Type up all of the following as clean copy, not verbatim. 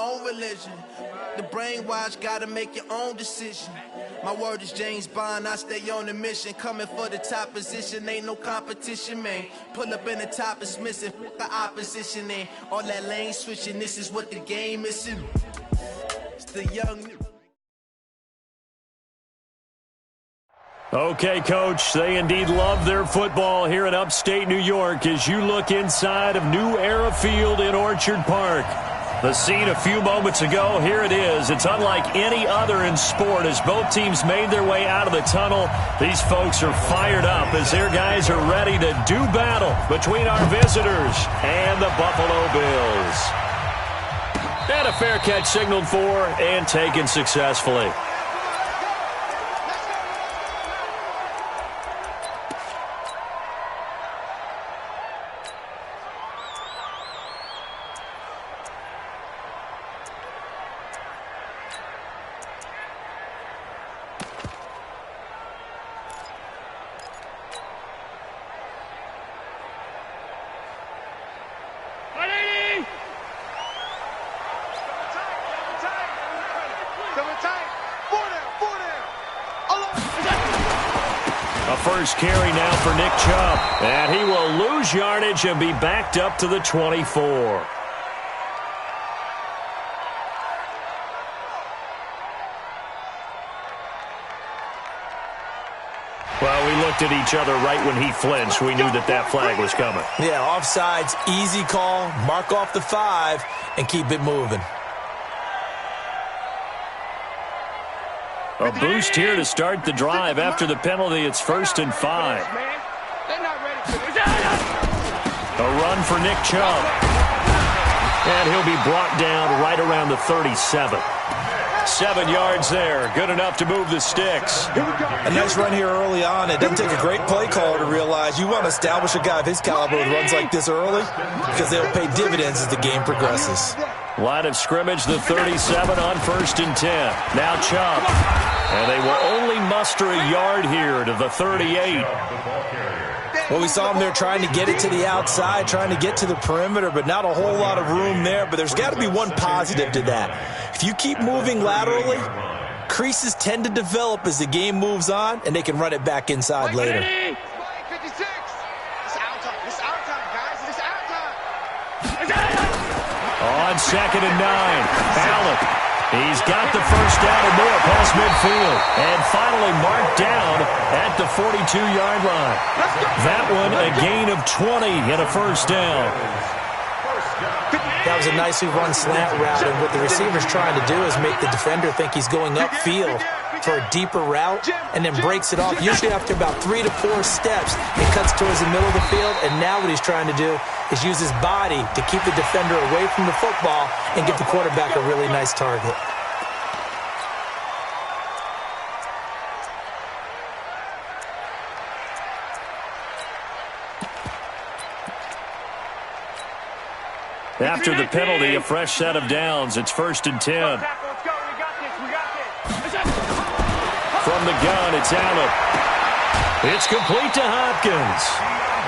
own religion. The brainwash, gotta make your own decision. My word is James Bond, I stay on the mission. Coming for the top position, ain't no competition, man. Pull up in the top is missing, the opposition ain't. All that lane switching, this is what the game is. It's the young... Okay, Coach, they indeed love their football here in upstate New York as you look inside of New Era Field in Orchard Park. The scene a few moments ago, here it is. It's unlike any other in sport as both teams made their way out of the tunnel. These folks are fired up as their guys are ready to do battle between our visitors and the Buffalo Bills. And a fair catch signaled for and taken successfully. First carry now for Nick Chubb. And he will lose yardage and be backed up to the 24. Well, we looked at each other right when he flinched. We knew that that flag was coming. Yeah, offsides, easy call. Mark off the 5 and keep it moving. A boost here to start the drive after the penalty. It's 1st and 5. A run for Nick Chubb. And he'll be brought down right around the 37. 7 yards there. Good enough to move the sticks. A nice run here early on. It doesn't take a great play caller to realize you want to establish a guy of his caliber with runs like this early because they'll pay dividends as the game progresses. Line of scrimmage, the 37 on 1st and 10. Now Chubb. And they will only muster a yard here to the 38. Well, we saw him there trying to get it to the outside, trying to get to the perimeter, but not a whole lot of room there. But there's got to be one positive to that. If you keep moving laterally, creases tend to develop as the game moves on, and they can run it back inside later. On 2nd and 9, Allen. He's got the first down and more past midfield. And finally marked down at the 42-yard line. That one a gain of 20 and a first down. That was a nicely run slant route, and what the receiver's trying to do is make the defender think he's going upfield for a deeper route and then breaks it off. Usually after about 3 to 4 steps, it cuts towards the middle of the field, and now what he's trying to do is use his body to keep the defender away from the football and give the quarterback a really nice target. After the penalty, a fresh set of downs. It's 1st and 10. From the gun, it's Allen. It's complete to Hopkins.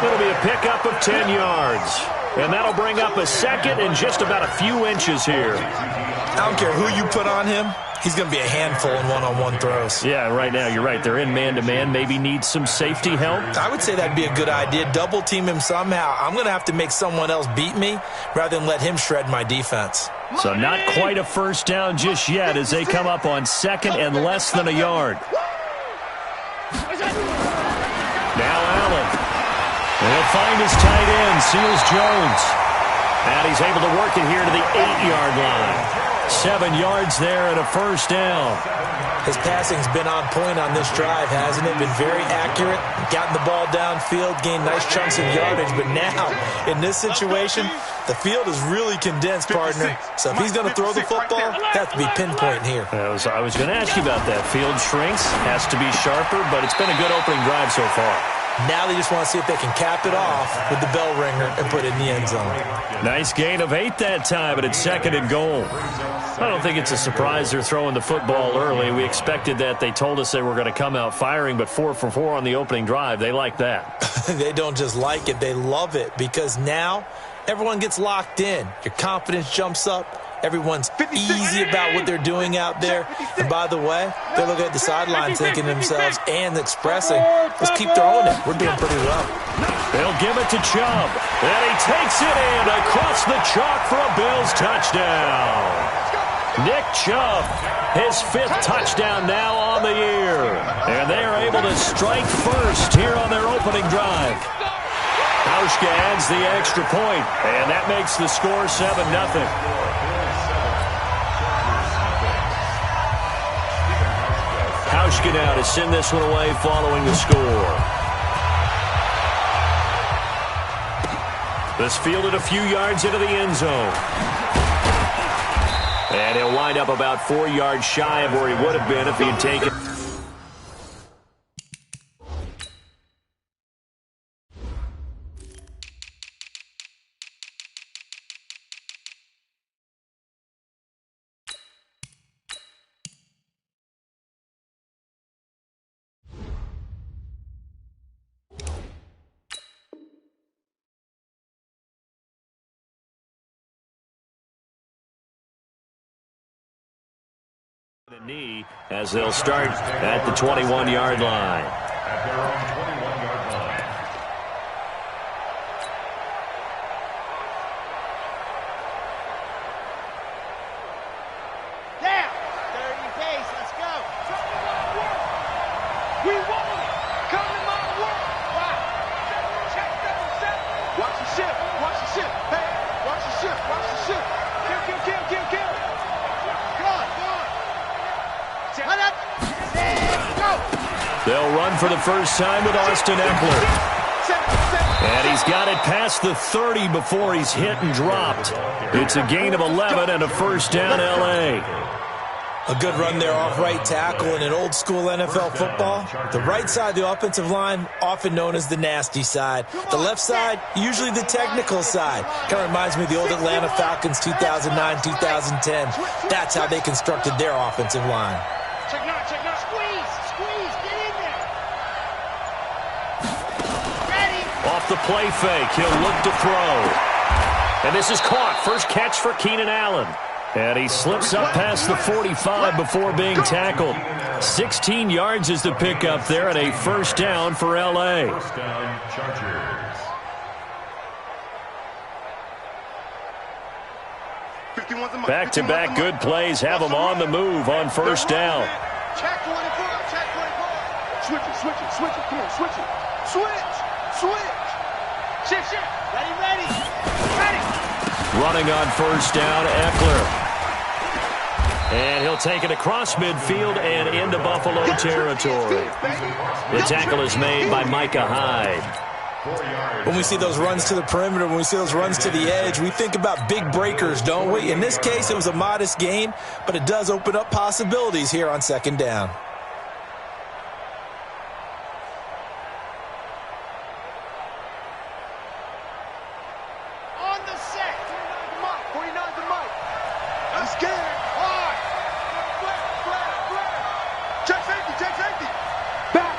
It'll be a pickup of 10 yards. And that'll bring up a second and just about a few inches here. I don't care who you put on him. He's going to be a handful in one-on-one throws. Yeah, right now, you're right. They're in man-to-man. Maybe need some safety help. I would say that'd be a good idea. Double team him somehow. I'm going to have to make someone else beat me rather than let him shred my defense. So not quite a first down just yet as they come up on 2nd and less than a yard. Now Allen. And he'll find his tight end, Seals Jones. And he's able to work it here to the 8-yard line. 7 yards there and a first down. His passing's been on point on this drive, hasn't it? Been very accurate, gotten the ball downfield, gained nice chunks of yardage. But now, in this situation, the field is really condensed, partner. So if he's going to throw the football, has to be pinpoint here. I was going to ask you about that. Field shrinks, has to be sharper, but it's been a good opening drive so far. Now they just want to see if they can cap it off with the bell ringer and put it in the end zone. Nice gain of 8 that time, but it's 2nd and goal. I don't think it's a surprise they're throwing the football early. We expected that. They told us they were going to come out firing, but 4 for 4 on the opening drive. They like that. They don't just like it. They love it because now everyone gets locked in. Your confidence jumps up. Everyone's easy about what they're doing out there. And by the way, they're looking at the sideline thinking to themselves and expressing, let's keep throwing it. We're doing pretty well. They'll give it to Chubb. And he takes it in across the chalk for a Bills touchdown. Nick Chubb, his 5th touchdown now on the year. And they are able to strike first here on their opening drive. Hauschka adds the extra point, and that makes the score 7-0. Hauschka now to send this one away following the score. This fielded a few yards into the end zone. And he'll wind up about 4 yards shy of where he would have been if he had taken. The knee as they'll start at the 21-yard line. At their own 21-yard line. Down. 30 pace. Let's go. Come to my work. We want it. Come to my work. Wow. Check double set. Watch the ship. Watch the ship. Hey. Watch the ship. Watch the ship. Kill, kill, kill, kill, kill. Go on. Go on. Let up. Go. They'll run for the first time with Austin Eckler. And he's got it past the 30 before he's hit and dropped. It's a gain of 11 and a first down, L.A. A good run there off right tackle in an old school NFL football. The right side of the offensive line, often known as the nasty side. The left side, usually the technical side. Kind of reminds me of the old Atlanta Falcons 2009-2010. That's how they constructed their offensive line. Check now. Check now. Squeeze. Squeeze. Get in there. Ready. Off the play fake, he'll look to throw. And this is caught. First catch for Keenan Allen. And he slips up past the 45 before being tackled. 16 yards is the pickup there and a first down for L.A. First down, Chargers. Back-to-back good plays have them on the move on first down. Check 24. Check 24. Switch it. Switch it. Switch it. Come on. Switch it. Switch. Switch. Shift. Shift. Ready. Ready. Ready. Running on first down, Eckler. And he'll take it across midfield and into Buffalo territory. The tackle is made by Micah Hyde. When we see those runs to the perimeter, when we see those runs to the edge, we think about big breakers, don't we? In this case, it was a modest gain, but it does open up possibilities here on second down. On the set. 49's the mic. I'm scared. Hard. Flare. Check safety. Check safety. Back.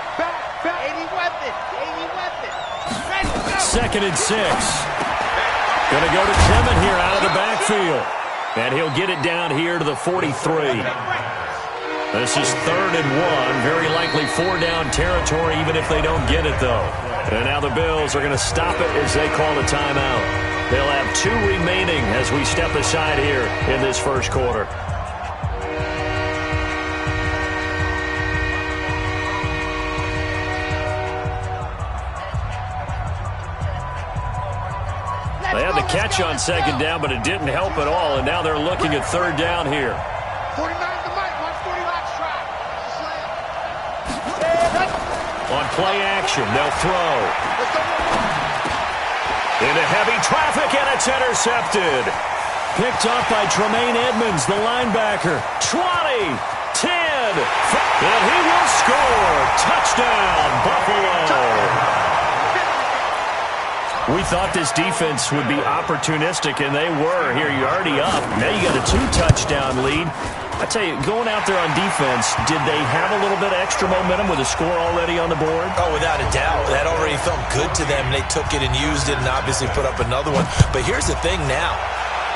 80 weapon. Ready, go. Second and 6. Going to go to Clement here out of the backfield. And he'll get it down here to the 43. This is 3rd and 1. Very likely 4-down territory even if they don't get it, though. And now the Bills are going to stop it as they call a timeout. They'll have 2 remaining as we step aside here in this first quarter. They had the catch on second down, but it didn't help at all, and now they're looking at 3rd down here. 49's the mic. 140 box trap. On play action, they'll throw. Into heavy traffic, and it's intercepted. Picked off by Tremaine Edmonds, the linebacker. 20, 10, and he will score. Touchdown, Buffalo. We thought this defense would be opportunistic, and they were. Here, you're already up. Now you got a 2-touchdown lead. I tell you, going out there on defense, did they have a little bit of extra momentum with a score already on the board? Oh, without a doubt. That already felt good to them. They took it and used it and obviously put up another one. But here's the thing now.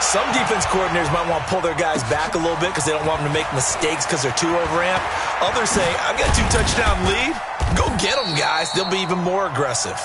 Some defense coordinators might want to pull their guys back a little bit because they don't want them to make mistakes because they're too overamped. Others say, I've got a 2-touchdown lead. Go get them, guys. They'll be even more aggressive.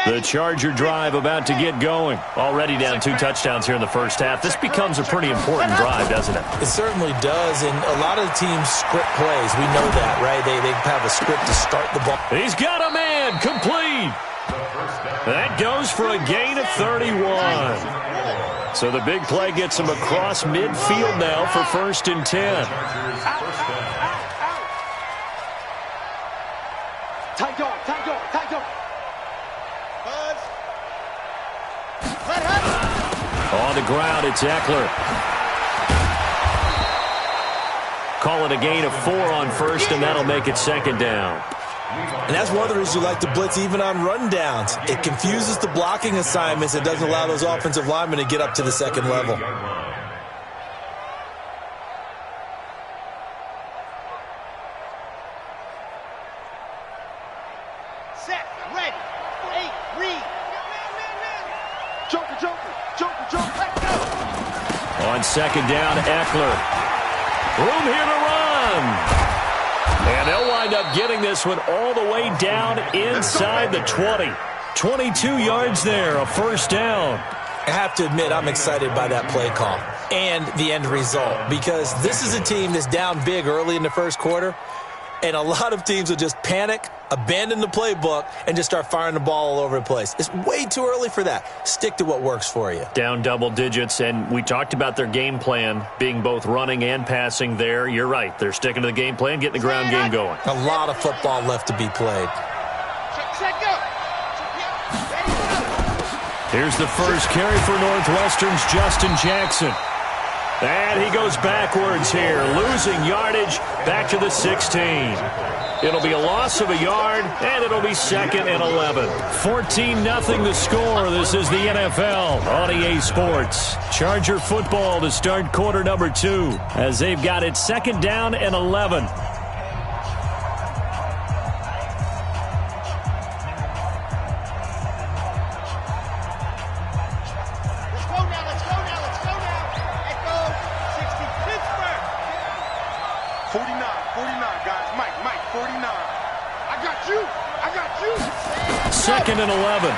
The Charger drive about to get going. Already down 2 touchdowns here in the first half. This becomes a pretty important drive, doesn't it? It certainly does, and a lot of the teams script plays. We know that, right? They have a script to start the ball. He's got a man complete. That goes for a gain of 31. So the big play gets him across midfield now for 1st and 10. Tight dog. On the ground, it's Eckler. Call it a gain of 4 on 1st, and that'll make it 2nd down. And that's one of the reasons you like to blitz even on rundowns. It confuses the blocking assignments. It doesn't allow those offensive linemen to get up to the 2nd level. Set, ready, 8, read. Joker. On 2nd down, Eckler. Room here to run. And they'll wind up getting this one all the way down inside the 20. 22 yards there, a 1st down. I have to admit, I'm excited by that play call and the end result because this is a team that's down big early in the 1st quarter, and a lot of teams will just panic, abandon the playbook, and just start firing the ball all over the place. It's way too early for that. Stick to what works for you. Down double digits, and we talked about their game plan being both running and passing there. You're right. They're sticking to the game plan, getting the ground game going. A lot of football left to be played. Set, go. Here's the first carry for Northwestern's Justin Jackson. And he goes backwards here, losing yardage back to the 16. It'll be a loss of a yard, and it'll be 2nd and 11. 14-0 the score. This is the NFL on EA Sports. Charger football to start quarter number 2 as they've got it 2nd down and 11. Second and 11.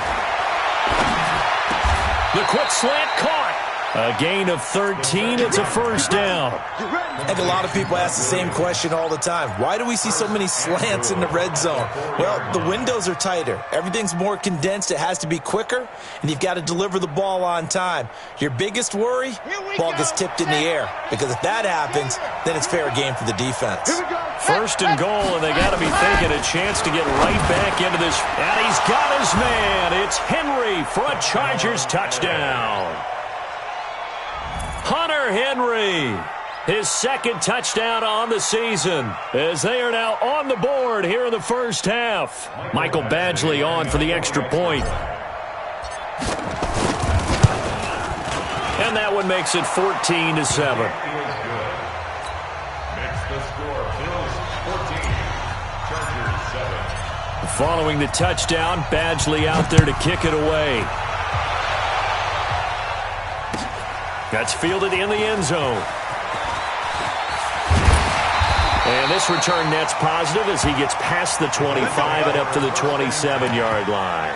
The quick slant caught. A gain of 13. It's a 1st down. I think a lot of people ask the same question all the time. Why do we see so many slants in the red zone? Well, the windows are tighter. Everything's more condensed. It has to be quicker, and you've got to deliver the ball on time. Your biggest worry? Ball gets tipped in the air. Because if that happens, then it's fair game for the defense. 1st and goal, and they got to be thinking a chance to get right back into this. And he's got his man. It's Henry for a Chargers touchdown. Hunter Henry, his 2nd touchdown on the season, as they are now on the board here in the 1st half. Michael Badgley on for the extra point. And that one makes it 14-7. Following the touchdown, Badgley out there to kick it away. That's fielded in the end zone. And this return net's positive as he gets past the 25 and up to the 27-yard line.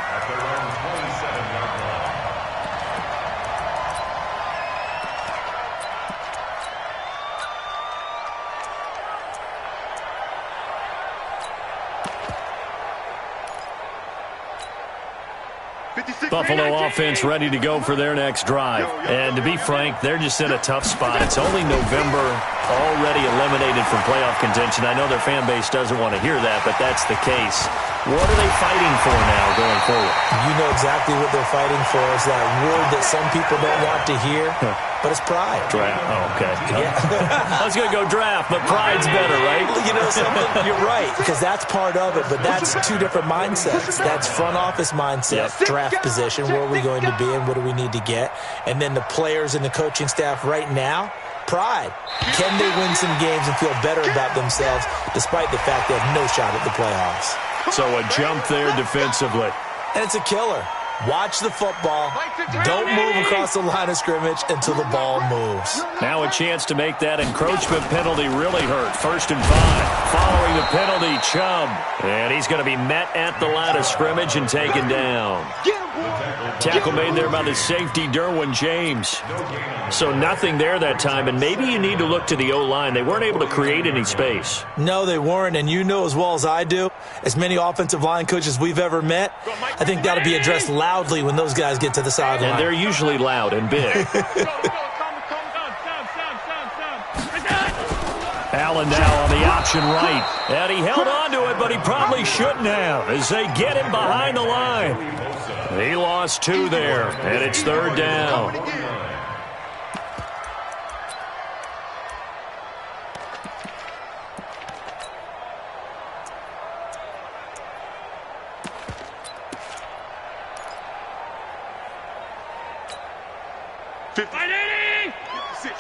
Buffalo offense ready to go for their next drive. And to be frank, they're just in a tough spot. It's only November, already eliminated from playoff contention. I know their fan base doesn't want to hear that, but that's the case. What are they fighting for now going forward? You know exactly what they're fighting for. Is that word that some people don't want to hear, but it's pride. Draft. Oh, okay. Yeah. I was going to go draft, but pride's better, right? You know something? You're right, because that's part of it, but that's two different mindsets. That's front office mindset, draft position, where are we going to be and what do we need to get? And then the players and the coaching staff right now, pride. Can they win some games and feel better about themselves despite the fact they have no shot at the playoffs? So a jump there defensively. And it's a killer. Watch the football. Don't move across the line of scrimmage until the ball moves. Now a chance to make that encroachment penalty really hurt. 1st and 5. Following the penalty, Chubb. And he's going to be met at the line of scrimmage and taken down. Tackle made there by the safety, Derwin James. So nothing there that time, and maybe you need to look to the O-line. They weren't able to create any space. No, they weren't, and you know as well as I do, as many offensive line coaches we've ever met, I think that'll be addressed loudly when those guys get to the sideline. And they're usually loud and big. Allen now on the option right. And he held on to it, but he probably shouldn't have as they get him behind the line. He lost 2 there, and it's 3rd down.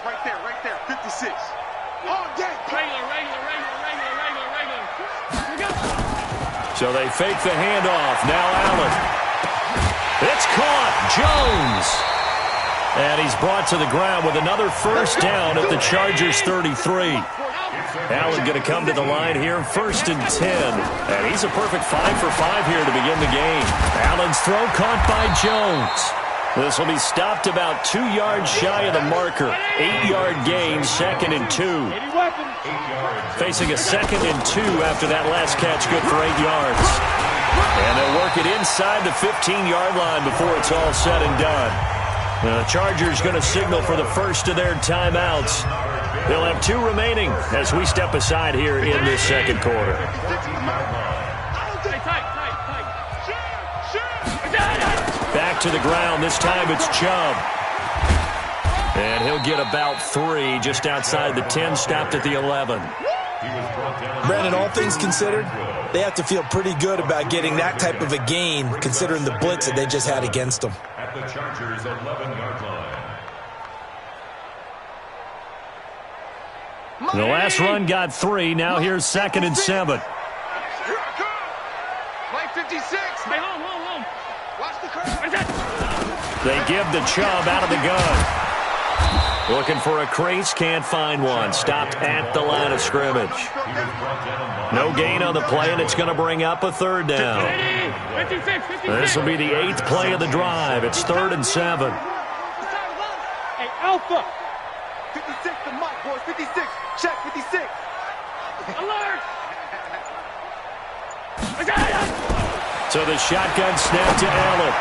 Right there, 56. All day. Regular. So they fake the handoff. Now Allen. It's caught. Jones. And he's brought to the ground with another 1st down at the Chargers 33. Allen going to come to the line here, 1st and 10. And he's a perfect 5 for 5 here to begin the game. Allen's throw caught by Jones. This will be stopped about 2 yards shy of the marker. 8-yard gain, 2nd and 2. Facing a 2nd and 2 after that last catch, good for 8 yards. And they'll work it inside the 15-yard line before it's all said and done. The Chargers going to signal for the first of their timeouts. They'll have 2 remaining as we step aside here in this 2nd quarter. Back to the ground. This time it's Chubb. And he'll get about 3 just outside the 10, stopped at the 11. Brandon, all things considered, they have to feel pretty good about getting that type of a gain considering the blitz that they just had against them. At the Chargers' 11-yard line. The last run got 3. Now here's 2nd and 7. Play 56. Hey, home. Watch the curve. They give the Chubb out of the gun. Looking for a crease, can't find one. Stopped at the line of scrimmage. No gain on the play, and it's going to bring up a 3rd down. This will be the 8th play of the drive. It's 3rd and 7. Hey, Alpha. 56 to Mike, boys. 56. Check 56. Alert. So the shotgun snap to Allen.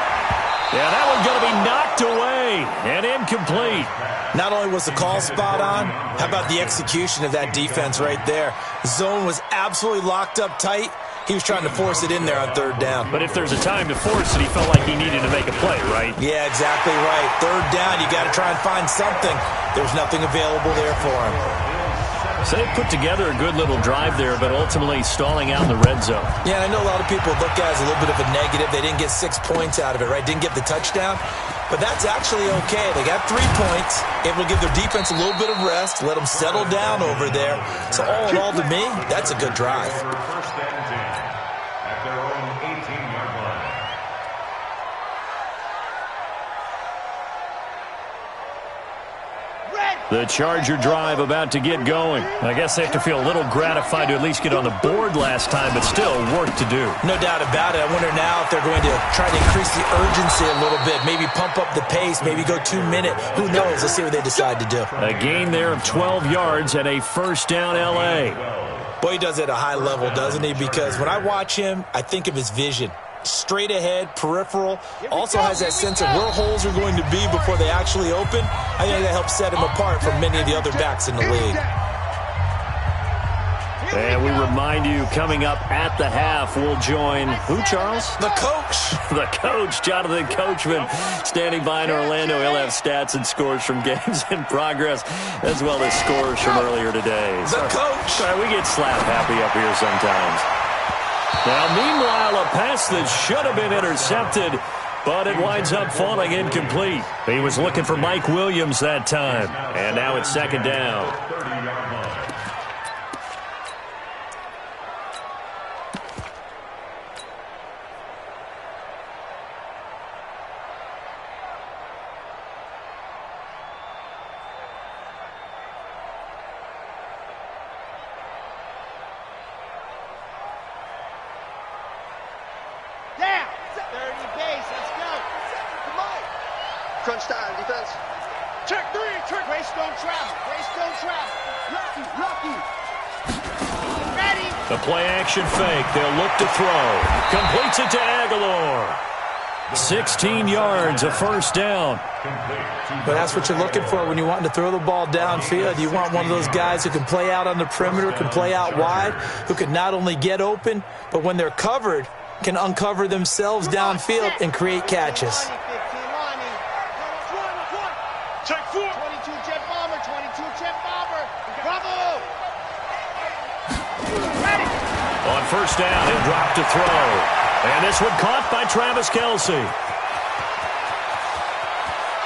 Yeah, that one's going to be knocked away and incomplete. Not only was the call spot on, how about the execution of that defense right there? Zone was absolutely locked up tight. He was trying to force it in there on 3rd down. But if there's a time to force it, he felt like he needed to make a play, right? Yeah, exactly right. 3rd down, you got to try and find something. There's nothing available there for him. So they put together a good little drive there, but ultimately stalling out in the red zone. Yeah, I know a lot of people look at it as a little bit of a negative. They didn't get 6 points out of it, right? Didn't get the touchdown. But that's actually okay. They got 3 points. It will give their defense a little bit of rest, let them settle down over there. So all in all, to me, that's a good drive. 1st and 10 at their own 18-yard line. The Charger drive about to get going. I guess they have to feel a little gratified to at least get on the board last time, but still work to do. No doubt about it. I wonder now if they're going to try to increase the urgency a little bit, maybe pump up the pace, maybe go 2-minute. Who knows? Let's see what they decide to do. A gain there of 12 yards and a 1st down L.A. Boy, he does it at a high level, doesn't he? Because when I watch him, I think of his vision. Straight ahead, peripheral, also has that sense of where holes are going to be before they actually open. I think that helps set him apart from many of the other backs in the league. And we remind you, coming up at the half, we'll join who, Charles? The coach. The coach, Jonathan Coachman, standing by in Orlando. He'll have stats and scores from games in progress, as well as scores from earlier today. The coach. Sorry, we get slap happy up here sometimes. Now, meanwhile, a pass that should have been intercepted, but it winds up falling incomplete. He was looking for Mike Williams that time, and now it's second down. Crunch time, defense. Check three, check. Grace don't travel. Grace don't travel. Lucky. Ready. The play action fake. They'll look to throw. Completes it to Aguilar. 16 yards, a first down. But that's what you're looking for when you want to throw the ball downfield. You want one of those guys who can play out on the perimeter, can play out wide, who can not only get open, but when they're covered, can uncover themselves downfield and create catches. Check four. 22 jet bomber, 22 jet bomber. Bravo. Ready. On first down, he'll drop to throw. And this one caught by Travis Kelce.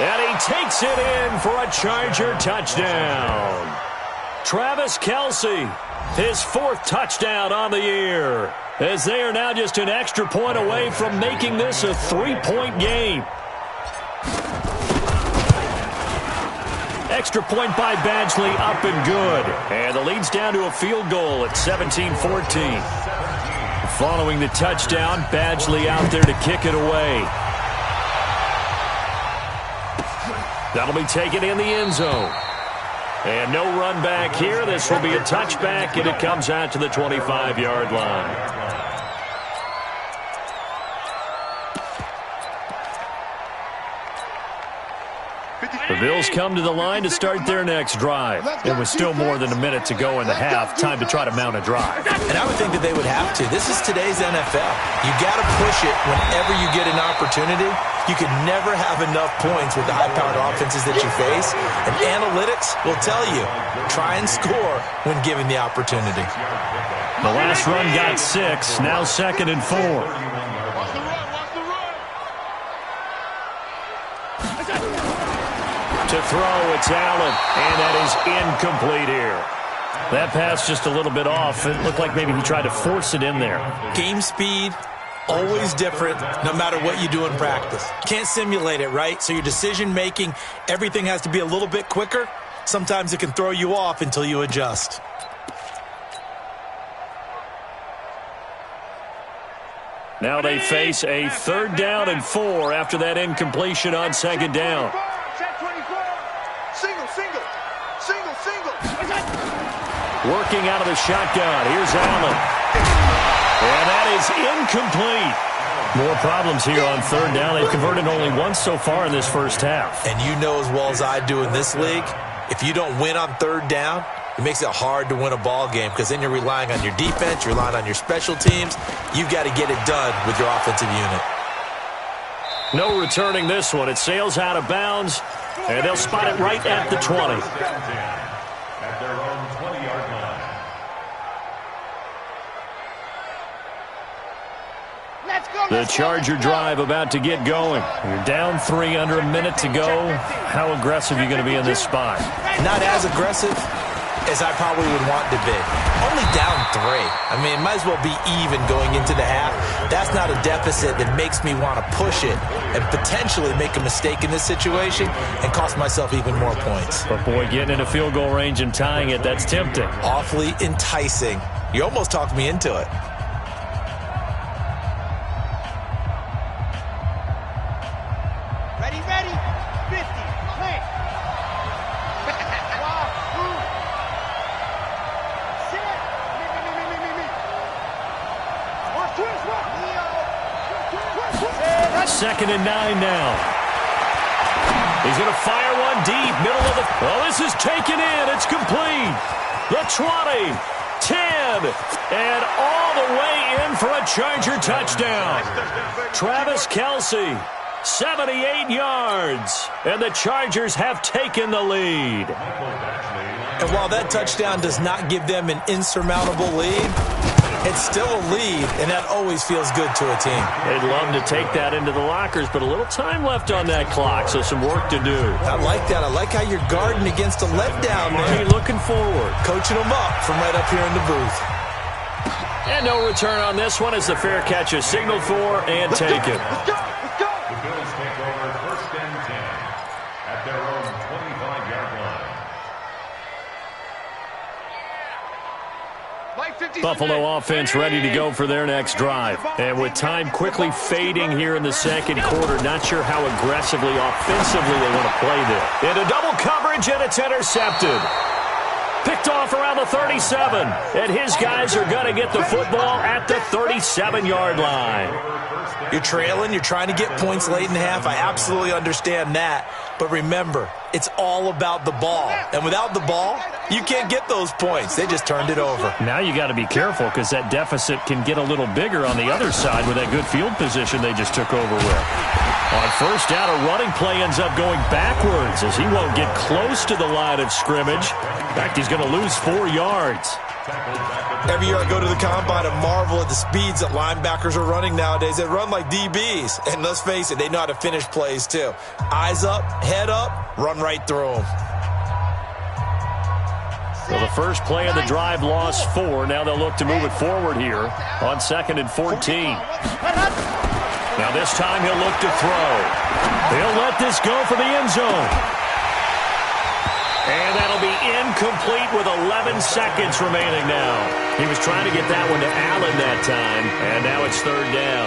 And he takes it in for a Charger touchdown. Travis Kelce, his fourth touchdown on the year, as they are now just an extra point away from making this a three-point game. Extra point by Badgley, up and good. And the lead's down to a field goal at 17-14. Following the touchdown, Badgley out there to kick it away. That'll be taken in the end zone. And no run back here. This will be a touchback, and it comes out to the 25-yard line. The Bills come to the line to start their next drive. It was still more than a minute to go in the half. Time to try to mount a drive. And I would think that they would have to. This is today's NFL. You got to push it whenever you get an opportunity. You can never have enough points with the high-powered offenses that you face. And analytics will tell you, try and score when given the opportunity. The last run got 6. Now 2nd and 4. To throw, it's Allen, and that is incomplete here. That pass just a little bit off. It looked like maybe he tried to force it in there. Game speed, always different, no matter what you do in practice. Can't simulate it, right? So your decision-making, everything has to be a little bit quicker. Sometimes it can throw you off until you adjust. Now they face a 3rd down and 4 after that incompletion on 2nd down. Working out of the shotgun. Here's Allen. And that is incomplete. More problems here on 3rd down. They've converted only once so far in this first half. And you know as well as I do in this league, if you don't win on 3rd down, it makes it hard to win a ball game because then you're relying on your defense, you're relying on your special teams. You've got to get it done with your offensive unit. No returning this one. It sails out of bounds, and they'll spot it right at the 20. At their own 20-yard line. The Charger drive about to get going. You're down 3, under a minute to go. How aggressive are you going to be in this spot? Not as aggressive as I probably would want to be. Only down 3. I mean, it might as well be even going into the half. That's not a deficit that makes me want to push it and potentially make a mistake in this situation and cost myself even more points. But, boy, getting into field goal range and tying it, that's tempting. Awfully enticing. You almost talked me into it. Ready, 50, plant. Second and 9 now. He's going to fire one deep, middle of the... Oh, this is taken in. It's complete. The 20 10, and all the way in for a Charger touchdown. Travis Kelce, 78 yards, and the Chargers have taken the lead. And while that touchdown does not give them an insurmountable lead, it's still a lead, and that always feels good to a team. They'd love to take that into the lockers, but a little time left on that clock, so some work to do. I like that. I like how you're guarding against a letdown, man. Looking forward. Coaching them up from right up here in the booth. And no return on this one as the fair catch is signaled for and taken. Let's go. Let's go. The Bills take over 1st and 10 at their own 25-yard line. Buffalo offense ready to go for their next drive. And with time quickly fading here in the second quarter, not sure how aggressively, offensively they want to play this. Into double coverage, and it's intercepted. Picked off around the 37. And his guys are going to get the football at the 37-yard line. You're trailing. You're trying to get points late in the half. I absolutely understand that. But remember, it's all about the ball. And without the ball, you can't get those points. They just turned it over. Now you got to be careful because that deficit can get a little bigger on the other side with that good field position they just took over with. On first down, a running play ends up going backwards as he won't get close to the line of scrimmage. In fact, he's going to lose 4 yards. Every year I go to the combine and marvel at the speeds that linebackers are running nowadays. They run like DBs. And let's face it, they know how to finish plays too. Eyes up, head up, run right through them. So the first play of the drive lost 4. Now they'll look to move it forward here on 2nd and 14. Now this time he'll look to throw. He'll let this go for the end zone. And that'll be incomplete with 11 seconds remaining now. He was trying to get that one to Allen that time, and now it's 3rd down.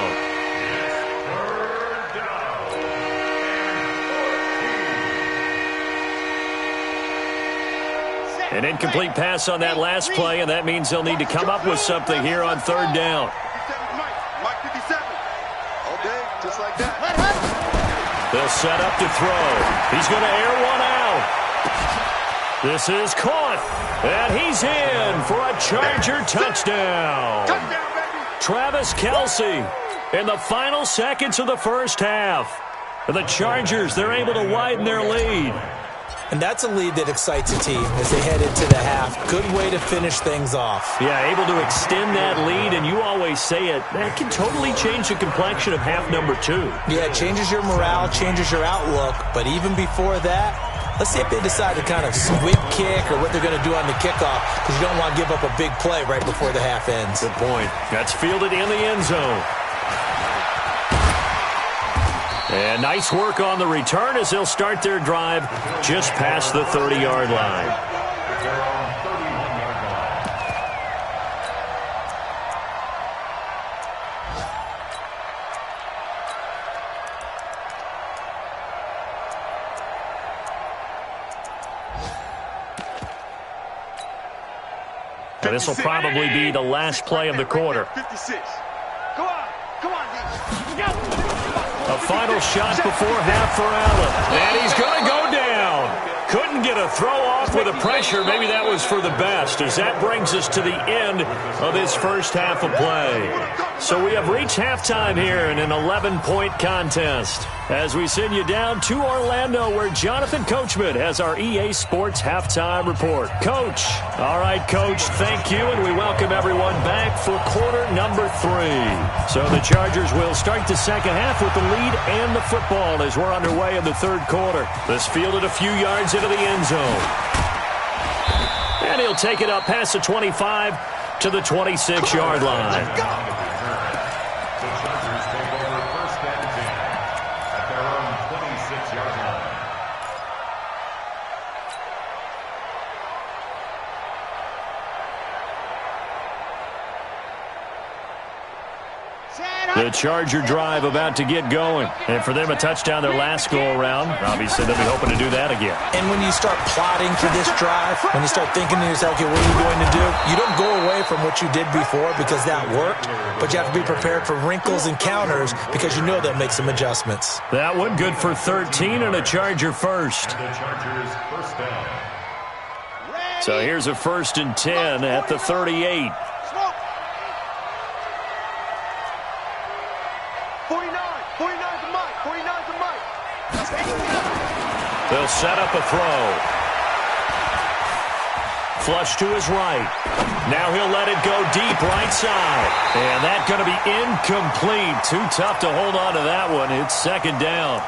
An incomplete pass on that last play, and that means they'll need to come up with something here on 3rd down. Mike 57. Okay, just like that. They'll set up to throw. He's going to air one out. This is caught, and he's in for a Charger touchdown. Travis Kelce in the final seconds of the first half. For the Chargers, they're able to widen their lead. And that's a lead that excites a team as they head into the half. Good way to finish things off. Yeah, able to extend that lead, and you always say it, that can totally change the complexion of half number 2. Yeah, it changes your morale, changes your outlook. But even before that, let's see if they decide to kind of squib kick or what they're going to do on the kickoff, because you don't want to give up a big play right before the half ends. Good point. That's fielded in the end zone. And nice work on the return as they'll start their drive just past the 30-yard line. And this will probably be the last play of the quarter. 56. Come on, D. A final shot before half for Allen. And he's going to go down. Couldn't get a throw off with the pressure. Maybe that was for the best, as that brings us to the end of this first half of play. So we have reached halftime here in an 11-point contest as we send you down to Orlando, where Jonathan Coachman has our EA Sports Halftime Report. Coach. All right, Coach, thank you, and we welcome everyone back for quarter number 3. So the Chargers will start the second half with the lead and the football as we're underway in the third quarter. This fielded a few yards into the end zone. And he'll take it up past the 25 to the 26-yard line. The Charger drive about to get going. And for them, a touchdown their last go-around. Obviously, they'll be hoping to do that again. And when you start plotting for this drive, when you start thinking to yourself, okay, what are you going to do? You don't go away from what you did before because that worked, but you have to be prepared for wrinkles and counters because you know they'll make some adjustments. That one good for 13 and a Charger first. The Chargers first down. So here's a 1st and 10 at the 38. 49's the mic. 49's the mic. They'll set up a throw. Flush to his right. Now he'll let it go deep right side. And that's going to be incomplete. Too tough to hold on to that one. It's 2nd down.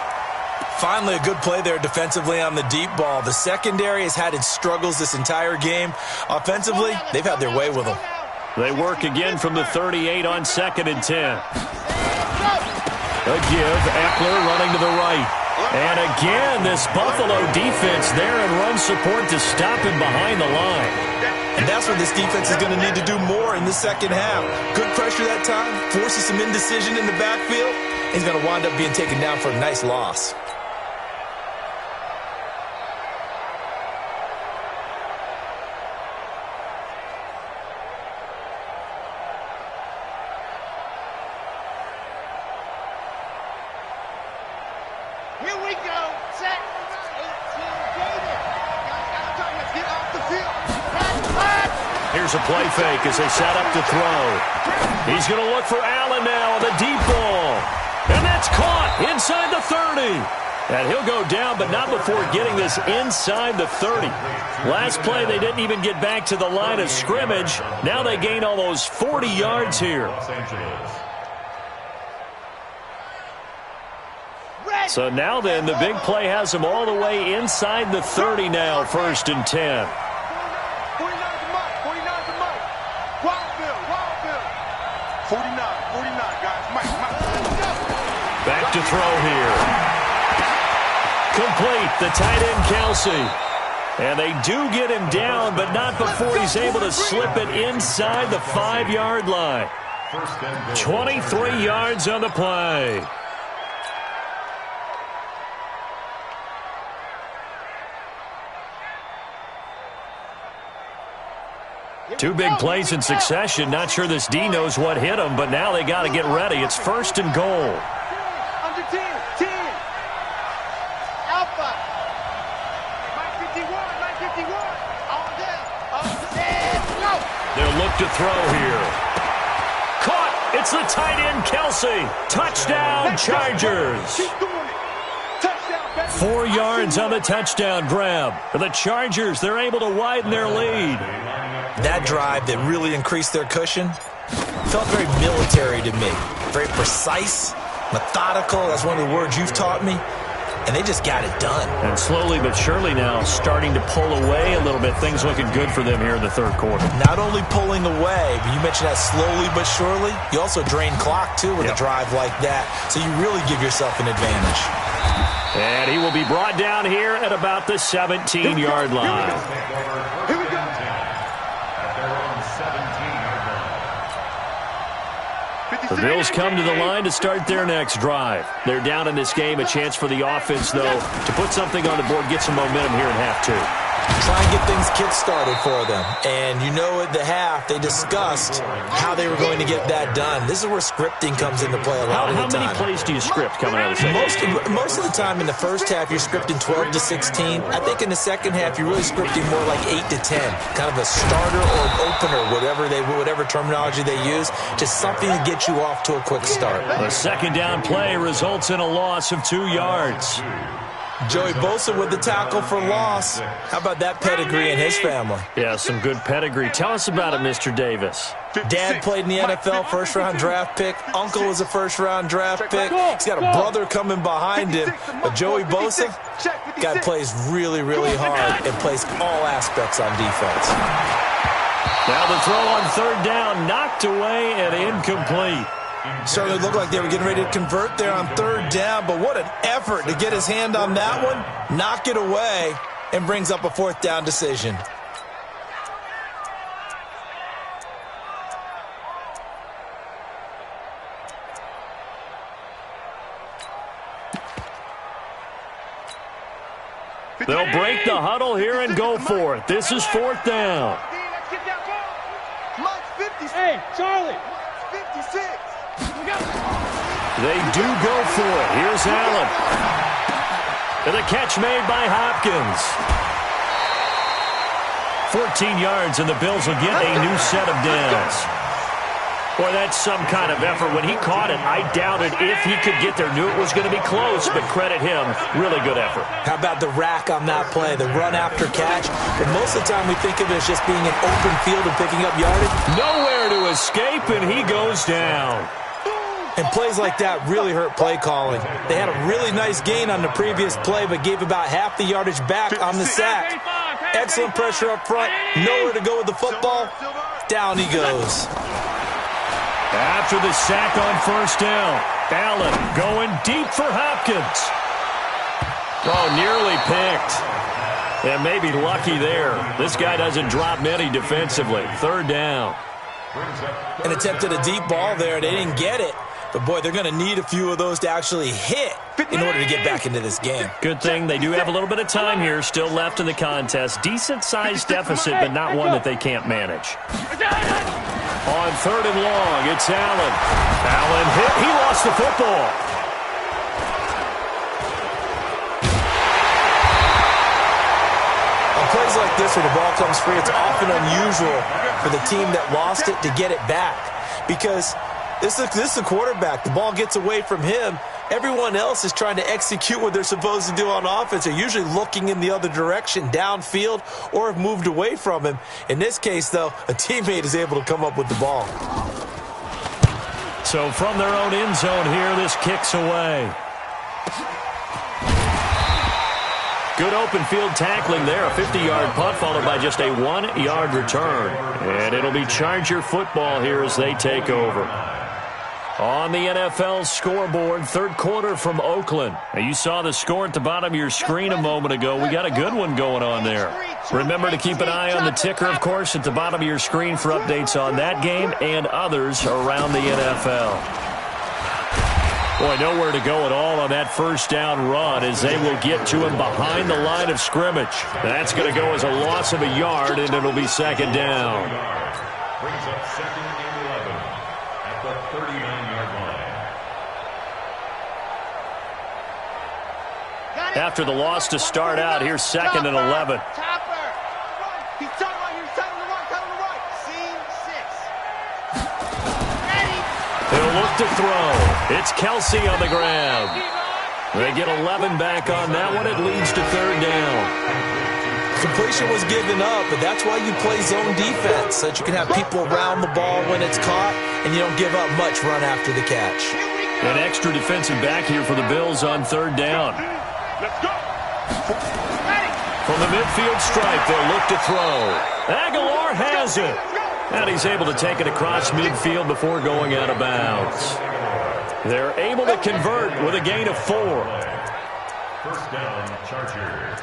Finally, a good play there defensively on the deep ball. The secondary has had its struggles this entire game. Offensively, they've had their way with them. They work again from the 38 on 2nd and 10. A give. Eckler running to the right. And again, this Buffalo defense there in run support to stop him behind the line. And that's what this defense is going to need to do more in the second half. Good pressure that time, forces some indecision in the backfield. He's going to wind up being taken down for a nice loss. Here we go. Set. 18 David. Let's get off the field. Here's a play fake as they set up to throw. He's going to look for Allen now on the deep ball. And that's caught inside the 30. And he'll go down, but not before getting this inside the 30. Last play, they didn't even get back to the line of scrimmage. Now they gain almost 40 yards here. So now then, the big play has them all the way inside the 30 now, 1st and 10. 49's the mic. 49's the mic. Wildfield. 49, guys. Mike. Back to throw here. Complete, the tight end, Kelsey. And they do get him down, but not before he's able to slip it inside the 5-yard line. 23 yards on the play. Two big plays in succession. Not sure this D knows what hit him, but now they got to get ready. It's 1st and goal. Under 10. Alpha. Mike 51. All down. Go. They'll look to throw here. Caught. It's the tight end, Kelsey. Touchdown, Chargers. Keep doing it. Touchdown, baby. 4 yards on the touchdown grab. For the Chargers, they're able to widen their lead. That drive that really increased their cushion felt very military to me. Very precise, methodical. That's one of the words you've taught me. And they just got it done. And slowly but surely now starting to pull away a little bit. Things looking good for them here in the 3rd quarter. Not only pulling away, but you mentioned that slowly but surely. You also drain clock, too, with a drive like that. So you really give yourself an advantage. And he will be brought down here at about the 17-yard line. Here we go. The Bills come to the line to start their next drive. They're down in this game. A chance for the offense, though, to put something on the board, get some momentum here in half 2. Try and get things kick-started for them. And you know at the half, they discussed how they were going to get that done. This is where scripting comes into play a lot of the time. How many plays do you script coming out of the second? Most of the time in the first half, you're scripting 12 to 16. I think in the second half, you're really scripting more like 8 to 10. Kind of a starter or an opener, whatever terminology they use. Just something to get you off to a quick start. The 2nd down play results in a loss of 2 yards. Joey Bosa with the tackle for loss. How about that pedigree in his family? Yeah, some good pedigree. Tell us about it, Mr. Davis. Dad played in the NFL, 1st-round draft pick. Uncle was a 1st-round draft pick. He's got a brother coming behind him. But Joey Bosa, guy plays really, really hard and plays all aspects on defense. Now the throw on 3rd down, knocked away and incomplete. Certainly looked like they were getting ready to convert there on 3rd down, but what an effort to get his hand on that one, knock it away, and brings up a 4th down decision. They'll break the huddle here and go for it. This is 4th down. Let's get that ball. Mike's 56. Hey, Charlie. 56. They do go for it. Here's Allen. And the catch made by Hopkins. 14 yards, and the Bills will get a new set of downs. Boy, that's some kind of effort. When he caught it, I doubted if he could get there. Knew it was going to be close, but credit him. Really good effort. How about the rack on that play, the run after catch? But most of the time we think of it as just being an open field and picking up yardage. Nowhere to escape, and he goes down. And plays like that really hurt play calling. They had a really nice gain on the previous play, but gave about half the yardage back on the sack. Excellent pressure up front. Nowhere to go with the football. Down he goes. After the sack on first down, Allen going deep for Hopkins. Oh, nearly picked. And maybe lucky there. This guy doesn't drop many defensively. Third down. And attempted a deep ball there. They didn't get it. But, boy, they're going to need a few of those to actually hit in order to get back into this game. Good thing they do have a little bit of time here still left in the contest. Decent-sized deficit, but not one that they can't manage. On third and long, it's Allen. Allen hit. He lost the football. On plays like this where the ball comes free, it's often unusual for the team that lost it to get it back. Because this is a quarterback. The ball gets away from him. Everyone else is trying to execute what they're supposed to do on offense. They're usually looking in the other direction, downfield, or have moved away from him. In this case, though, a teammate is able to come up with the ball. So from their own end zone here, this kicks away. Good open field tackling there. A 50-yard punt followed by just a 1-yard return. And it'll be Charger football here as they take over. On the NFL scoreboard, third quarter from Oakland. Now, you saw the score at the bottom of your screen a moment ago. We got a good one going on there. Remember to keep an eye on the ticker, of course, at the bottom of your screen for updates on that game and others around the NFL. Boy, nowhere to go at all on that first down run as they will get to him behind the line of scrimmage. That's going to go as a loss of a yard, and it'll be second down. Brings up second and 11 at the 39-yard line. After the loss to start out, here's second and 11. He's talking about here, side on the right, Seam 6. He'll look to throw. It's Kelsey on the ground. They get 11 back on that one. It leads to third down. Completion was given up, but that's why you play zone defense, so that you can have people around the ball when it's caught, and you don't give up much run after the catch. An extra defensive back here for the Bills on third down. Let's go. From the midfield stripe, they'll look to throw. Aguilar has it. And he's able to take it across midfield before going out of bounds. They're able to convert with a gain of 4. First down, Chargers.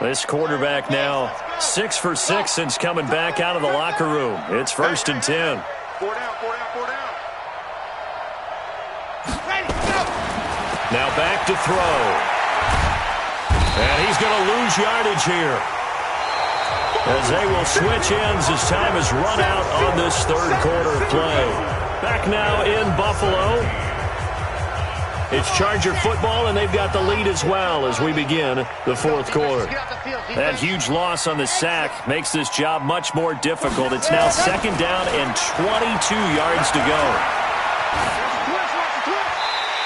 This quarterback now 6 for 6 since coming back out of the locker room. It's first and 10. 4 down. Ready, go. Now back to throw. And he's going to lose yardage here, as they will switch ends as time is run out on this third quarter play. Back now in Buffalo. It's Charger football, and they've got the lead as well as we begin the fourth quarter. That huge loss on the sack makes this job much more difficult. It's now second down and 22 yards to go.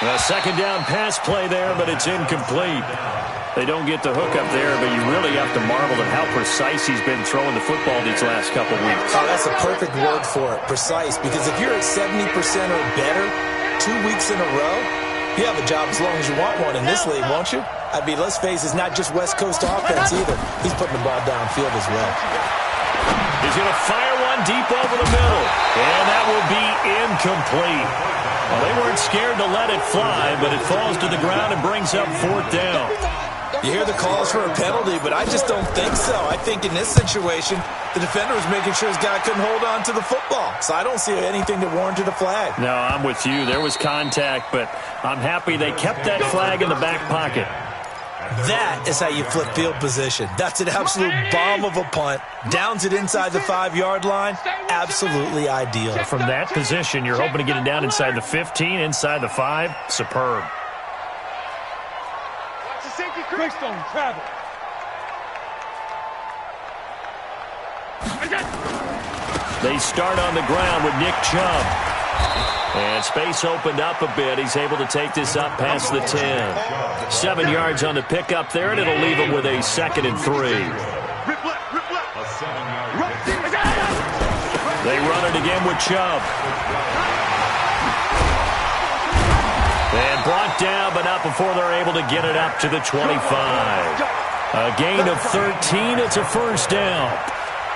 A second down pass play there, but it's incomplete. They don't get the hook up there, but you really have to marvel at how precise he's been throwing the football these last couple weeks. Oh, that's a perfect word for it, precise, because if you're at 70% or better 2 weeks in a row, you have a job as long as you want one in this league, won't you? I mean, let's face it, it's not just West Coast offense either. He's putting the ball downfield as well. He's going to fire one deep over the middle, and that will be incomplete. Well, they weren't scared to let it fly, but it falls to the ground and brings up fourth down. You hear the calls for a penalty, but I just don't think so. I think in this situation, the defender was making sure his guy couldn't hold on to the football. So I don't see anything that warranted a flag. No, I'm with you. There was contact, but I'm happy they kept that flag in the back pocket. That is how you flip field position. That's an absolute bomb of a punt. Downs it inside the 5-yard line. Absolutely ideal. From that position, you're hoping to get it down inside the 15, inside the 5. Superb. Watch the safety crease on travel. They start on the ground with Nick Chubb. And space opened up a bit. He's able to take this up past the 10. 7 yards on the pickup there, and it'll leave him with a 2nd and 3. They run it again with Chubb. And brought down, but not before they're able to get it up to the 25. A gain of 13. It's a first down.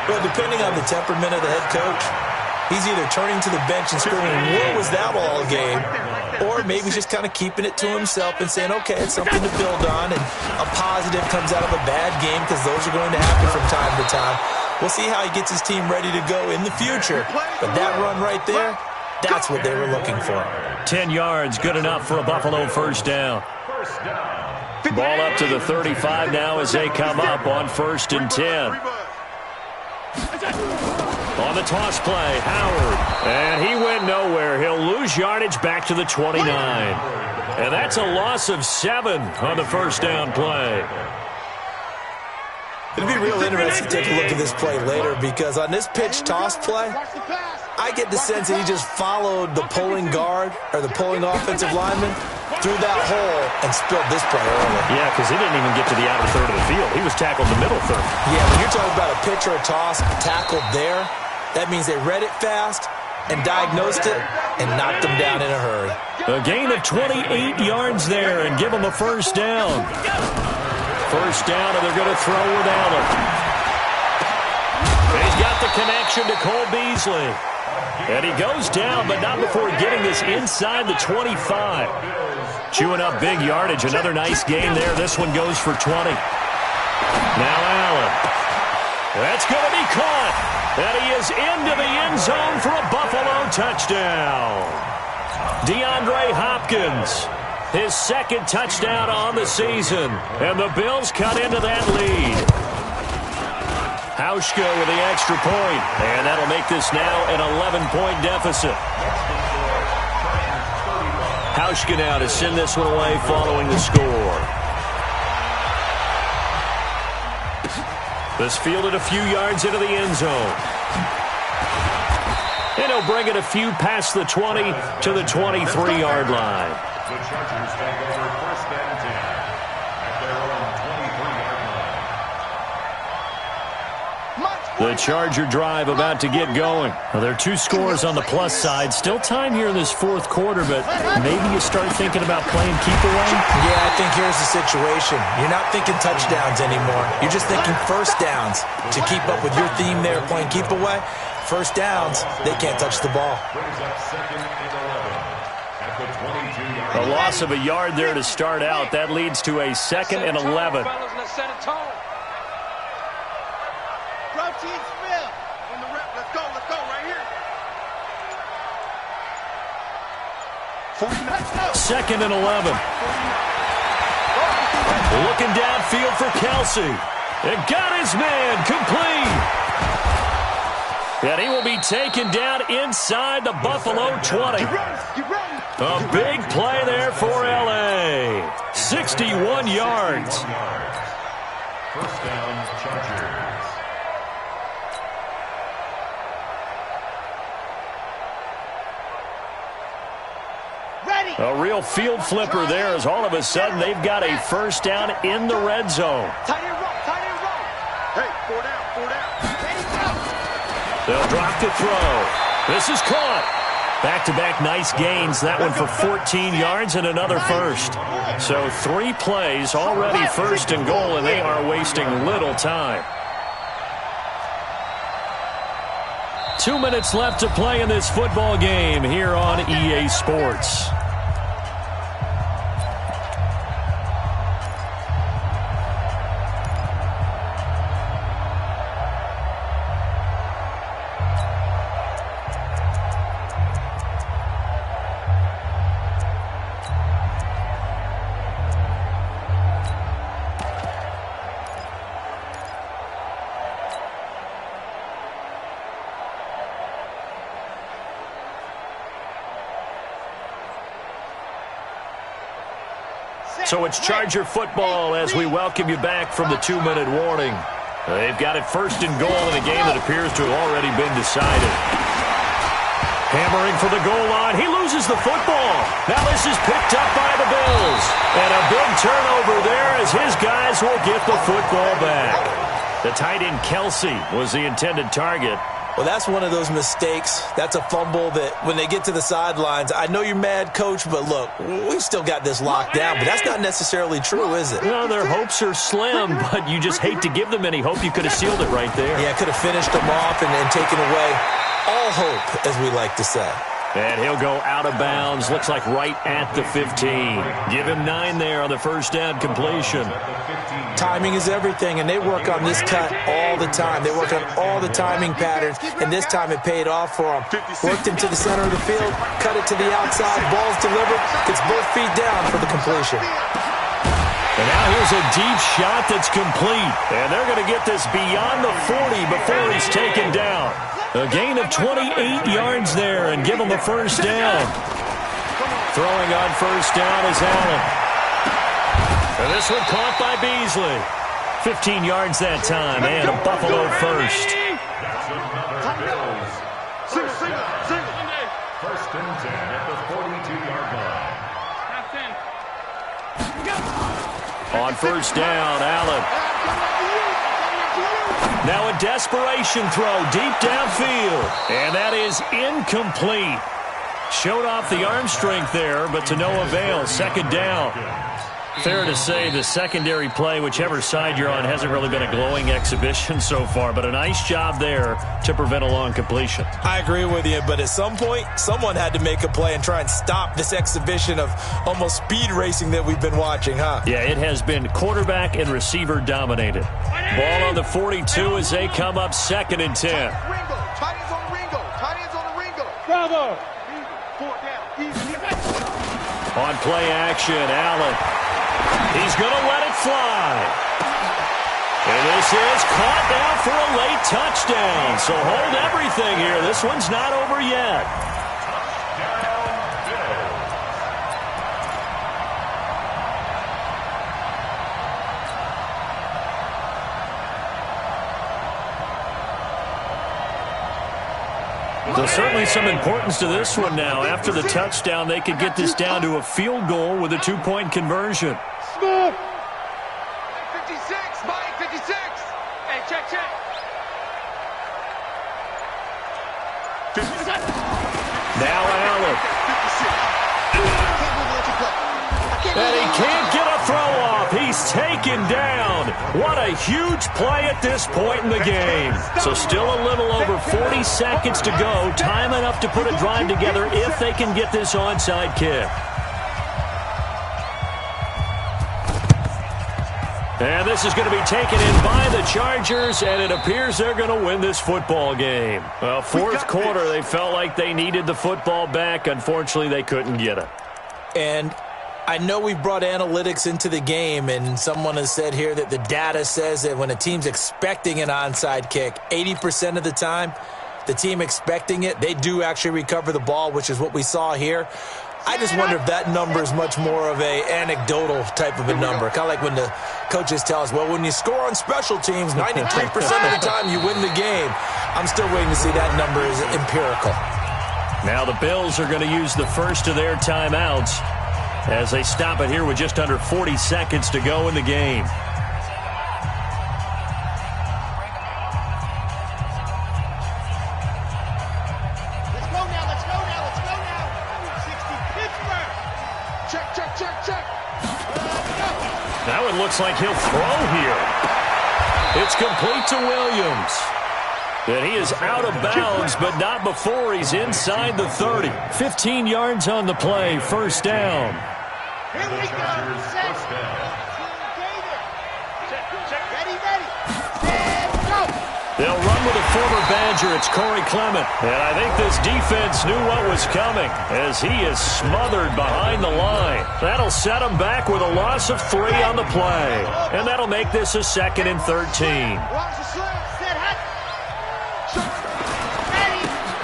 Well, depending on the temperament of the head coach, he's either turning to the bench and screaming, "Where was that all game?" Or maybe just kind of keeping it to himself and saying, okay, it's something to build on, and a positive comes out of a bad game, because those are going to happen from time to time. We'll see how he gets his team ready to go in the future. But that run right there, that's what they were looking for. 10 yards, good enough for a Buffalo first down. Ball up to the 35 now as they come up on 1st and 10. On the toss play, Howard. And he went nowhere. He'll lose yardage back to the 29. And that's a loss of 7 on the first down play. It'll be real interesting to take a look at this play later, because on this pitch toss play, I get the sense that he just followed the pulling guard or the pulling offensive lineman through that hole and spilled this play early. Yeah, because he didn't even get to the outer third of the field. He was tackled in the middle third. Yeah, when you're talking about a pitch or a toss tackled there, that means they read it fast and diagnosed it and knocked them down in a hurry. A gain of 28 yards there and give them a first down. First down, and they're going to throw with Allen. And he's got the connection to Cole Beasley. And he goes down, but not before getting this inside the 25. Chewing up big yardage. Another nice gain there. This one goes for 20. Now Allen. That's going to be caught. And he is into the end zone for a Buffalo touchdown. DeAndre Hopkins, his 2nd touchdown on the season. And the Bills cut into that lead. Hauschka with the extra point. And that'll make this now an 11-point deficit. Hauschka now to send this one away following the score. This fielded a few yards into the end zone. And he'll bring it a few past the 20 to the 23-yard line. The Chargers take over 1st and 10 at their own 23-yard line. The Charger drive about to get going. Well, there are 2 scores on the plus side. Still time here in this 4th quarter, but maybe you start thinking about playing keep away? Yeah, I think here's the situation. You're not thinking touchdowns anymore. You're just thinking first downs. To keep up with your theme there, playing keep away, first downs, they can't touch the ball. Brings up 2nd and 11 at the 22-yard line. A loss of a yard there to start out. That leads to a 2nd and 11. Protein spill. On the rep. Let's go right here. 2nd and 11. Looking downfield for Kelsey. And got his man complete. And he will be taken down inside the Buffalo 20. A big play there for L.A. 61 yards. First down, Chargers. A real field flipper there, as all of a sudden they've got a first down in the red zone. Tight end roll. Hey, 4 down. They'll drop the throw. This is caught. Back-to-back nice gains. That one for 14 yards and another first. So 3 plays, already 1st and goal, and they are wasting little time. 2 minutes left to play in this football game here on EA Sports. So it's Charger football as we welcome you back from the 2-minute warning. They've got it first and goal in a game that appears to have already been decided. Hammering for the goal line. He loses the football. Now this is picked up by the Bills. And a big turnover there as his guys will get the football back. The tight end Kelsey was the intended target. Well, that's one of those mistakes. That's a fumble that when they get to the sidelines, I know you're mad, Coach, but look, we've still got this locked down. But that's not necessarily true, is it? Well, their hopes are slim, but you just hate to give them any hope. You could have sealed it right there. Yeah, could have finished them off and taken away all hope, as we like to say. And he'll go out of bounds. Looks like right at the 15. Give him 9 there on the first down completion. Timing is everything, and they work on this cut all the time. They work on all the timing patterns, and this time it paid off for them. Worked into the center of the field, cut it to the outside, ball's delivered, gets both feet down for the completion. And now here's a deep shot that's complete. And they're going to get this beyond the 40 before he's taken down. A gain of 28 yards there and give him a first down. Throwing on first down is Allen. And this one caught by Beasley. 15 yards that time and a Buffalo first. First and 10 at the 42-yard line. On first down, Allen. Now a desperation throw deep downfield. And that is incomplete. Showed off the arm strength there, but to no avail. Second down. Fair to say the secondary play, whichever side you're on, hasn't really been a glowing exhibition so far, but a nice job there to prevent a long completion. I agree with you, but at some point, someone had to make a play and try and stop this exhibition of almost speed racing that we've been watching, huh? Yeah, it has been quarterback and receiver dominated. Ball on the 42 as they come up second and 10. Ringo, tight ends on the Ringo, tight ends on the Ringo. Bravo. 4 down, easy. On play action, Allen. He's going to let it fly. And this is caught now for a late touchdown. So hold everything here. This one's not over yet. So certainly some importance to this one now. After the touchdown, they could get this down to a field goal with a 2-point conversion. 56, Mike, 56. Hey, check. Now Allen. And he can't get a throw off. He's taken down. What a huge play at this point in the game. So still a little over 40 seconds to go. Time enough to put a drive together if they can get this onside kick. And this is going to be taken in by the Chargers, and it appears they're going to win this football game. Well, fourth quarter, they felt like they needed the football back. Unfortunately, they couldn't get it. And I know we've brought analytics into the game, and someone has said here that the data says that when a team's expecting an onside kick, 80% of the time, the team expecting it, they do actually recover the ball, which is what we saw here. I just wonder if that number is much more of a anecdotal type of a number. Kind of like when the coaches tell us, well, when you score on special teams, 93% of the time you win the game. I'm still waiting to see that number is empirical. Now the Bills are going to use the first of their timeouts as they stop it here with just under 40 seconds to go in the game. That one looks like he'll throw here. It's complete to Williams. And he is out of bounds, but not before he's inside the 30. 15 yards on the play, first down. Here we go. Set. Ready. And go. They'll run with a former Badger. It's Corey Clement. And I think this defense knew what was coming as he is smothered behind the line. That'll set him back with a loss of 3 on the play. And that'll make this a 2nd and 13.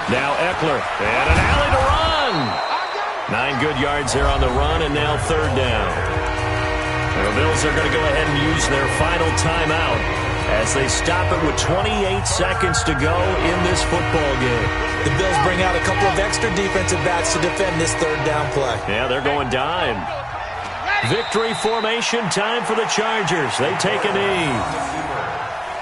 Now Eckler. And an alley to run. 9 good yards there on the run, and now 3rd down. The Bills are going to go ahead and use their final timeout as they stop it with 28 seconds to go in this football game. The Bills bring out a couple of extra defensive backs to defend this third down play. Yeah, they're going dime. Victory formation time for the Chargers. They take a knee.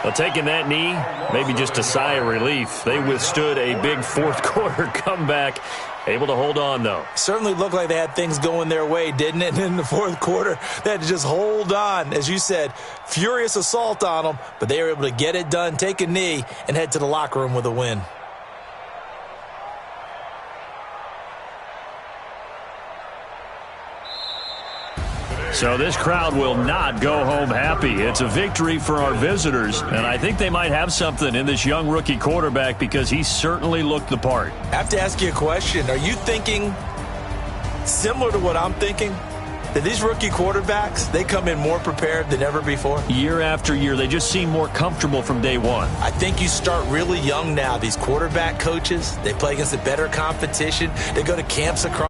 Well, taking that knee, maybe just a sigh of relief. They withstood a big fourth quarter comeback. Able to hold on, though. Certainly looked like they had things going their way, didn't it? And in the fourth quarter, they had to just hold on. As you said, furious assault on them, but they were able to get it done, take a knee, and head to the locker room with a win. So this crowd will not go home happy. It's a victory for our visitors, and I think they might have something in this young rookie quarterback because he certainly looked the part. I have to ask you a question. Are you thinking similar to what I'm thinking? That these rookie quarterbacks, they come in more prepared than ever before? Year after year, they just seem more comfortable from day one. I think you start really young now. These quarterback coaches, they play against a better competition. They go to camps across